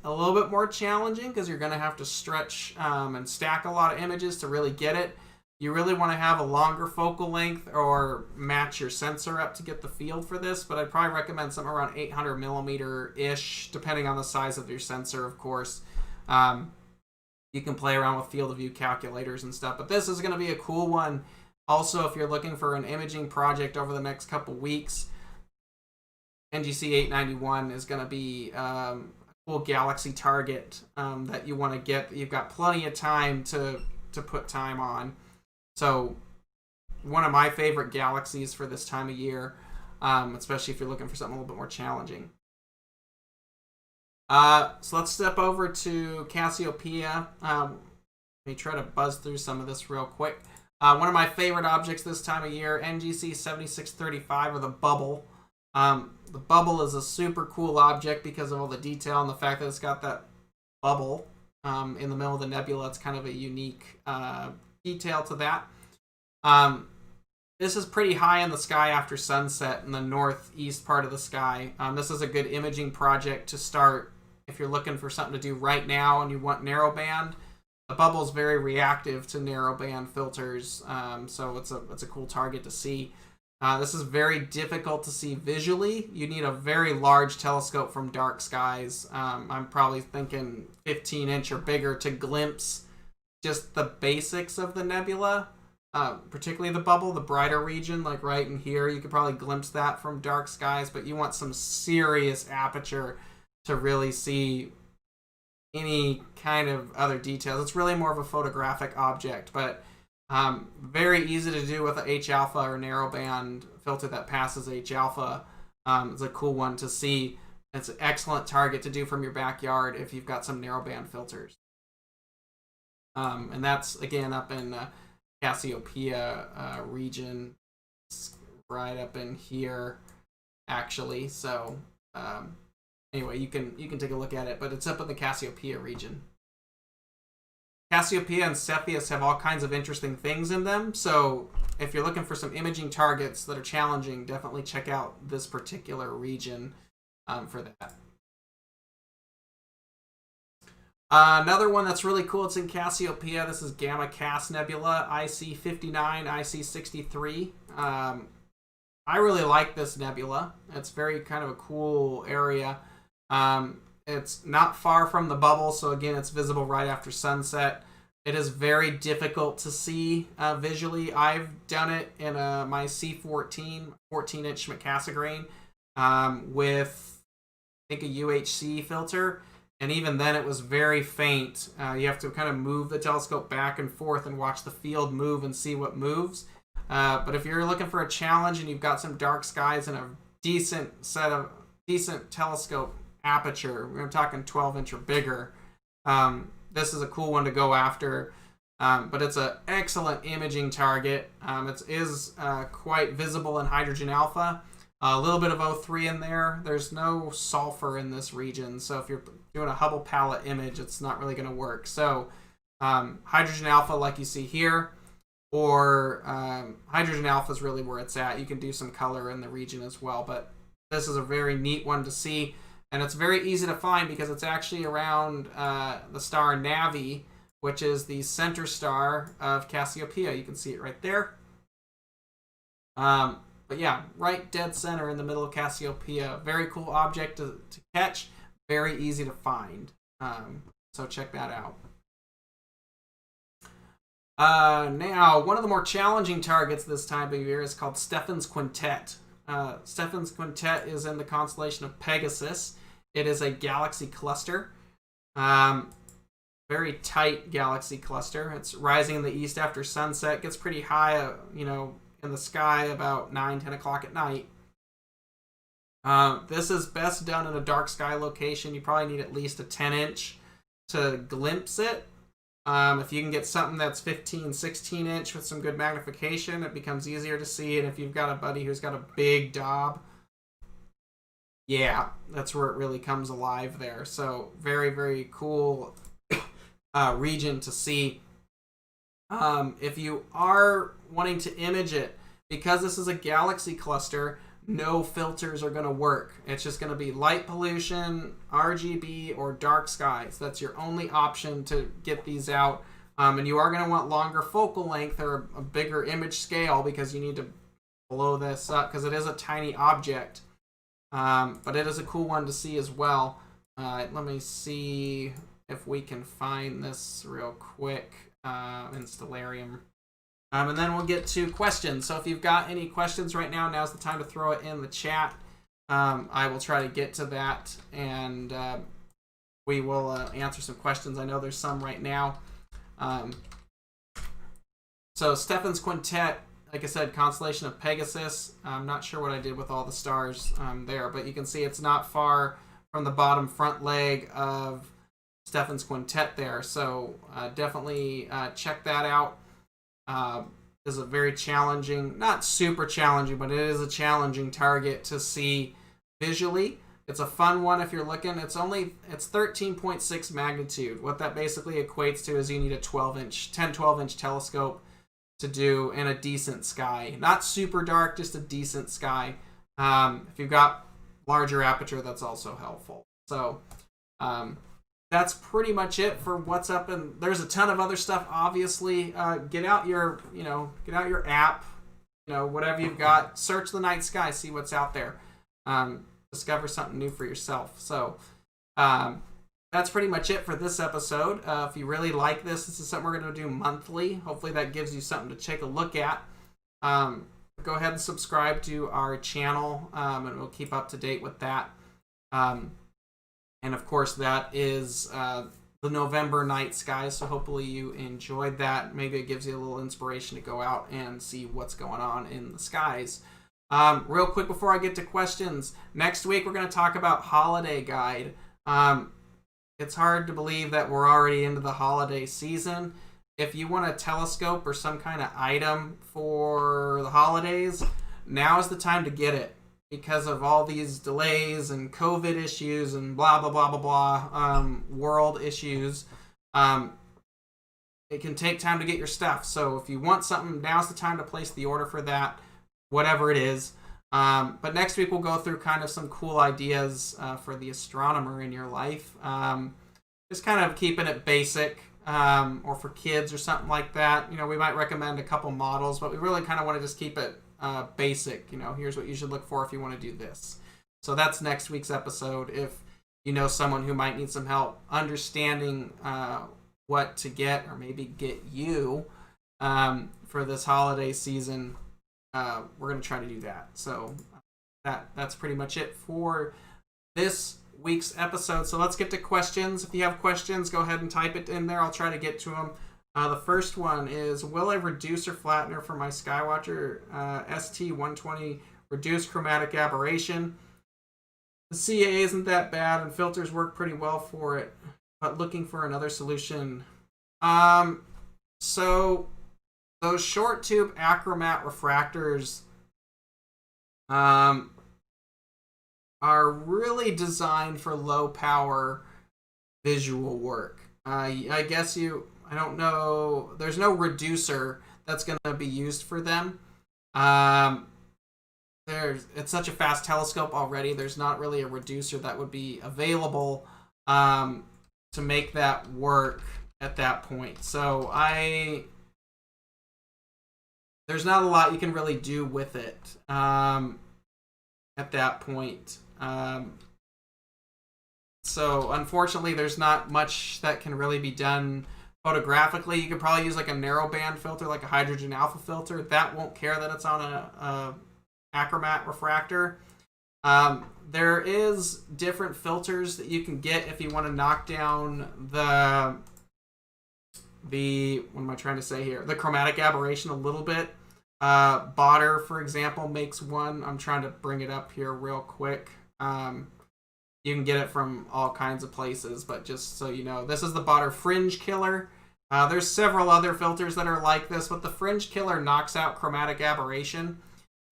a little bit more challenging because you're going to have to stretch and stack a lot of images to really get it. You really want to have a longer focal length or match your sensor up to get the field for this, but I'd probably recommend something around 800 millimeter-ish, depending on the size of your sensor, of course. You can play around with field of view calculators and stuff, but this is going to be a cool one. Also, if you're looking for an imaging project over the next couple weeks, NGC 891 is going to be a cool galaxy target that you want to get. You've got plenty of time to put time on. So one of my favorite galaxies for this time of year, especially if you're looking for something a little bit more challenging. So let's step over to Cassiopeia. Let me try to buzz through some of this real quick. One of my favorite objects this time of year, NGC 7635, or the bubble. The bubble is a super cool object because of all the detail and the fact that it's got that bubble in the middle of the nebula. It's kind of a unique detail to that. This is pretty high in the sky after sunset in the northeast part of the sky. This is a good imaging project to start if you're looking for something to do right now and you want narrowband. The bubble is very reactive to narrowband filters, so it's a cool target to see. This is very difficult to see visually. You need a very large telescope from dark skies. I'm probably thinking 15-inch or bigger to glimpse just the basics of the nebula, particularly the bubble, the brighter region, like right in here. You could probably glimpse that from dark skies, but you want some serious aperture to really see any kind of other details. It's really more of a photographic object, but very easy to do with a H-alpha or narrowband filter that passes H-alpha. It's a cool one to see. It's an excellent target to do from your backyard if you've got some narrowband filters. And that's, again, up in Cassiopeia region. It's right up in here, actually. So anyway, you can take a look at it, but it's up in the Cassiopeia region. Cassiopeia and Cepheus have all kinds of interesting things in them, so if you're looking for some imaging targets that are challenging, definitely check out this particular region for that. Another one that's really cool, it's in Cassiopeia. This is Gamma Cas Nebula, IC59, IC63. I really like this nebula. It's very kind of a cool area. It's not far from the bubble, so again, it's visible right after sunset. It is very difficult to see visually. I've done it in my C14, 14-inch Macassegrain with, I think, a UHC filter. And even then, it was very faint. You have to kind of move the telescope back and forth and watch the field move and see what moves. But if you're looking for a challenge and you've got some dark skies and a decent telescope aperture, we're talking 12-inch or bigger, this is a cool one to go after. But it's an excellent imaging target. It is quite visible in hydrogen alpha. A little bit of O3 in there. There's no sulfur in this region, so if you're doing a Hubble palette image, it's not really going to work. So hydrogen alpha, like you see here, or hydrogen alpha is really where it's at. You can do some color in the region as well, but this is a very neat one to see, and it's very easy to find because it's actually around the star Navi, which is the center star of Cassiopeia. You can see it right there. But yeah, right dead center in the middle of Cassiopeia. Very cool object to catch. Very easy to find. So check that out. Now, one of the more challenging targets this time of year is called Stephan's Quintet. Stephan's Quintet is in the constellation of Pegasus. It is a galaxy cluster. Very tight galaxy cluster. It's rising in the east after sunset. Gets pretty high, in the sky about 9-10 o'clock at night. This is best done in a dark sky location. You probably need at least a 10-inch to glimpse it. If you can get something that's 15-16 inch with some good magnification, it becomes easier to see. And if you've got a buddy who's got a big daub, yeah, that's where it really comes alive there. So very, very cool region to see. If you are wanting to image it, because this is a galaxy cluster, no filters are going to work. It's just going to be light pollution, RGB, or dark skies. That's your only option to get these out. And you are going to want longer focal length or a bigger image scale because you need to blow this up because it is a tiny object. But it is a cool one to see as well. Let me see if we can find this real quick. In Stellarium. And then we'll get to questions. So if you've got any questions right now, now's the time to throw it in the chat. I will try to get to that, and we will answer some questions. I know there's some right now. So Stephan's Quintet, like I said, constellation of Pegasus. I'm not sure what I did with all the stars there, but you can see it's not far from the bottom front leg of Stephan's Quintet there, so definitely check that out. Is a very challenging, not super challenging, but it is a challenging target to see visually. It's a fun one if you're looking. It's 13.6 magnitude. What that basically equates to is you need a 10-12-inch telescope to do in a decent sky. Not super dark, just a decent sky. If you've got larger aperture, that's also helpful. So that's pretty much it for what's up, and there's a ton of other stuff. Obviously, get out your app, whatever you've got. Search the night sky, see what's out there. Discover something new for yourself. So that's pretty much it for this episode. If you really like this is something we're going to do monthly. Hopefully that gives you something to take a look at. Go ahead and subscribe to our channel, and we'll keep up to date with that. And of course, that is the November night sky, so hopefully you enjoyed that. Maybe it gives you a little inspiration to go out and see what's going on in the skies Real quick before I get to questions, next week we're going to talk about holiday guide. It's hard to believe that we're already into the holiday season. If you want a telescope or some kind of item for the holidays, now is the time to get it because of all these delays and COVID issues and blah, blah, blah, blah, blah, world issues. It can take time to get your stuff. So if you want something, now's the time to place the order for that, whatever it is. But next week we'll go through kind of some cool ideas for the astronomer in your life. Just kind of keeping it basic, or for kids or something like that. You know, we might recommend a couple models, but we really kind of want to just keep it basic. You know, here's what you should look for if you want to do this. So that's next week's episode. If you know someone who might need some help understanding what to get or maybe get you for this holiday season, we're going to try to do that. So that's pretty much it for this week's episode. So let's get to questions. If you have questions, go ahead and type it in there. I'll try to get to them. The first one is, will a reducer flattener for my Skywatcher ST120 reduce chromatic aberration? The CA isn't that bad and filters work pretty well for it, but looking for another solution. So those short tube achromat refractors are really designed for low power visual work. I guess I don't know, there's no reducer that's going to be used for them. It's such a fast telescope already, there's not really a reducer that would be available to make that work at that point. So there's not a lot you can really do with it at that point. So unfortunately, there's not much that can really be done photographically. You could probably use like a narrowband filter, like a hydrogen alpha filter. That won't care that it's on a achromat refractor. There is different filters that you can get if you want to knock down the what am I trying to say here? The chromatic aberration a little bit. Botter, for example, makes one. I'm trying to bring it up here real quick. You can get it from all kinds of places, but just so you know, this is the Botter Fringe Killer. There's several other filters that are like this, but the Fringe Killer knocks out chromatic aberration.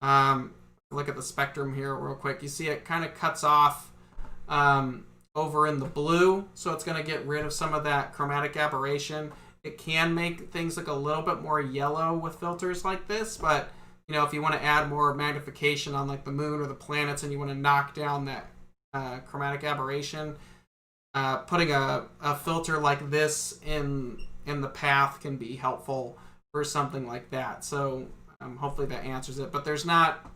Look at the spectrum here real quick. You see it kind of cuts off over in the blue, so it's going to get rid of some of that chromatic aberration. It can make things look a little bit more yellow with filters like this, but you know, if you want to add more magnification on like the moon or the planets and you want to knock down that chromatic aberration, putting a filter like this in the path can be helpful for something like that. So hopefully that answers it. But there's not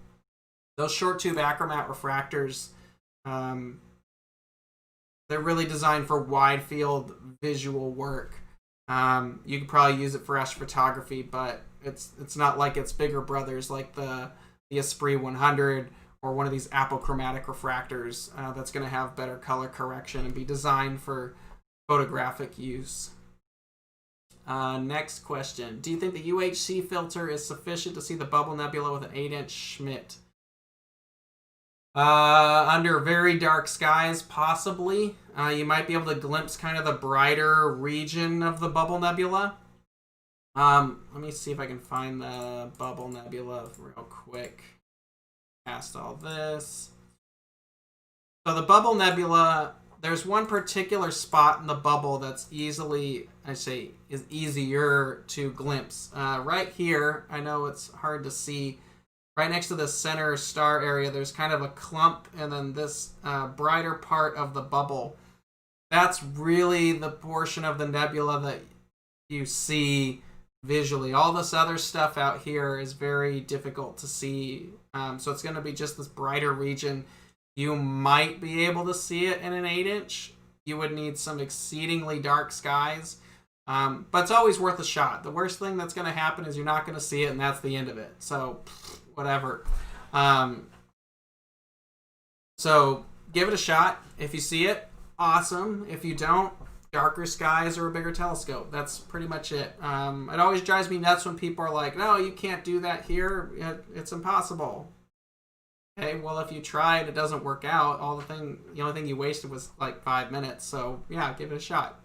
those short tube achromat refractors. They're really designed for wide field visual work. You could probably use it for astrophotography, but it's not like its bigger brothers like the Esprit 100 or one of these apochromatic refractors that's going to have better color correction and be designed for photographic use. Next question. Do you think the UHC filter is sufficient to see the bubble nebula with an 8-inch Schmidt? Under very dark skies, possibly. You might be able to glimpse kind of the brighter region of the bubble nebula. Let me see if I can find the bubble nebula real quick. Past all this. So the bubble nebula, there's one particular spot in the bubble that's is easier to glimpse. Right here, I know it's hard to see. Right next to the center star area, there's kind of a clump, and then this brighter part of the bubble. That's really the portion of the nebula that you see visually. All this other stuff out here is very difficult to see. So it's going to be just this brighter region. You might be able to see it in an 8-inch. You would need some exceedingly dark skies. But it's always worth a shot. The worst thing that's going to happen is you're not going to see it, and that's the end of it. So whatever. So give it a shot. If you see it, awesome. If you don't, darker skies or a bigger telescope. That's pretty much it. It always drives me nuts when people are like, no, you can't do that here. It's impossible. Okay, well, if you try and it doesn't work out, the only thing you wasted was like 5 minutes. So yeah, give it a shot.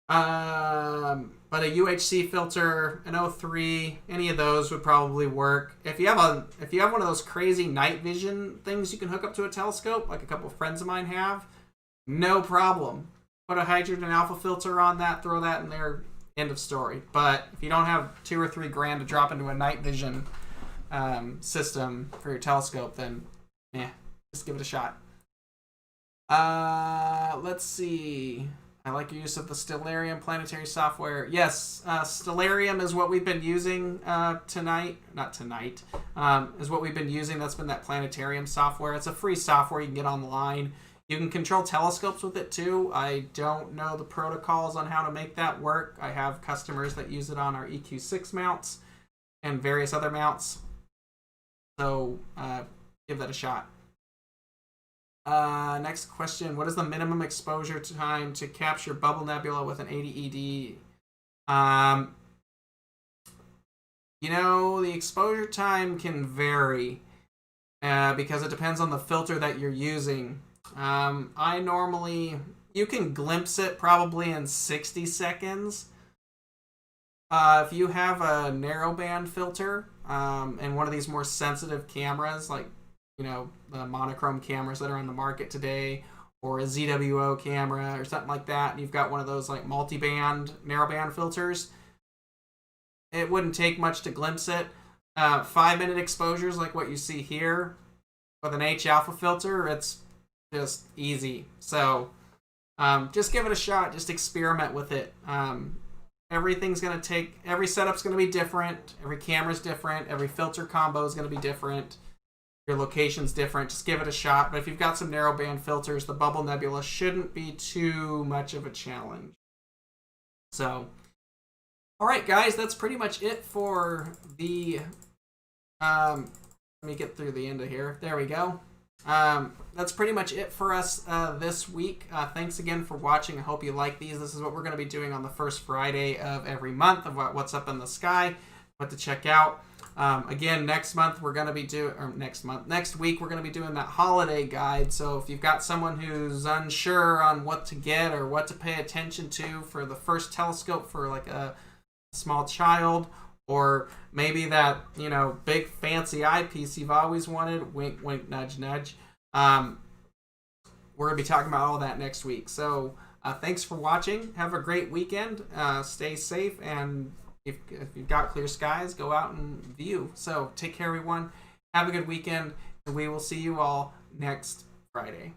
But a UHC filter, an O3, any of those would probably work. If you have one of those crazy night vision things you can hook up to a telescope, like a couple of friends of mine have, no problem. Put a hydrogen alpha filter on that, throw that in there, end of story. But if you don't have $2 or $3 grand to drop into a night vision system for your telescope, then just give it a shot. Let's see. I like your use of the Stellarium planetary software. Yes, Stellarium is what we've been using tonight. Not tonight. Is what we've been using. That's been that planetarium software. It's a free software you can get online. You can control telescopes with it too. I don't know the protocols on how to make that work. I have customers that use it on our EQ6 mounts and various other mounts. So give that a shot. Next question. What is the minimum exposure time to capture bubble nebula with an 80 ED? The exposure time can vary because it depends on the filter that you're using. You can glimpse it probably in 60 seconds. If you have a narrowband filter and one of these more sensitive cameras, like the monochrome cameras that are on the market today, or a ZWO camera or something like that, and you've got one of those like multi-band narrowband filters, it wouldn't take much to glimpse it. 5-minute exposures like what you see here with an H alpha filter, it's just easy. So just give it a shot. Just experiment with it. Every setup's going to be different. Every camera's different. Every filter combo is going to be different. Your location's different. Just give it a shot. But if you've got some narrowband filters, the bubble nebula shouldn't be too much of a challenge. So, all right, guys, that's pretty much it for the... let me get through the end of here. There we go. That's pretty much it for us this week. Thanks again for watching. I hope you like these. This is what we're going to be doing on the first Friday of every month of what's up in the sky, what to check out. Again, next week we're going to be doing that holiday guide. So if you've got someone who's unsure on what to get or what to pay attention to for the first telescope for like a small child, or maybe that, big fancy eyepiece you've always wanted, wink, wink, nudge, nudge. We're going to be talking about all that next week. So thanks for watching. Have a great weekend. Stay safe, and if you've got clear skies, go out and view. So take care, everyone. Have a good weekend, and we will see you all next Friday.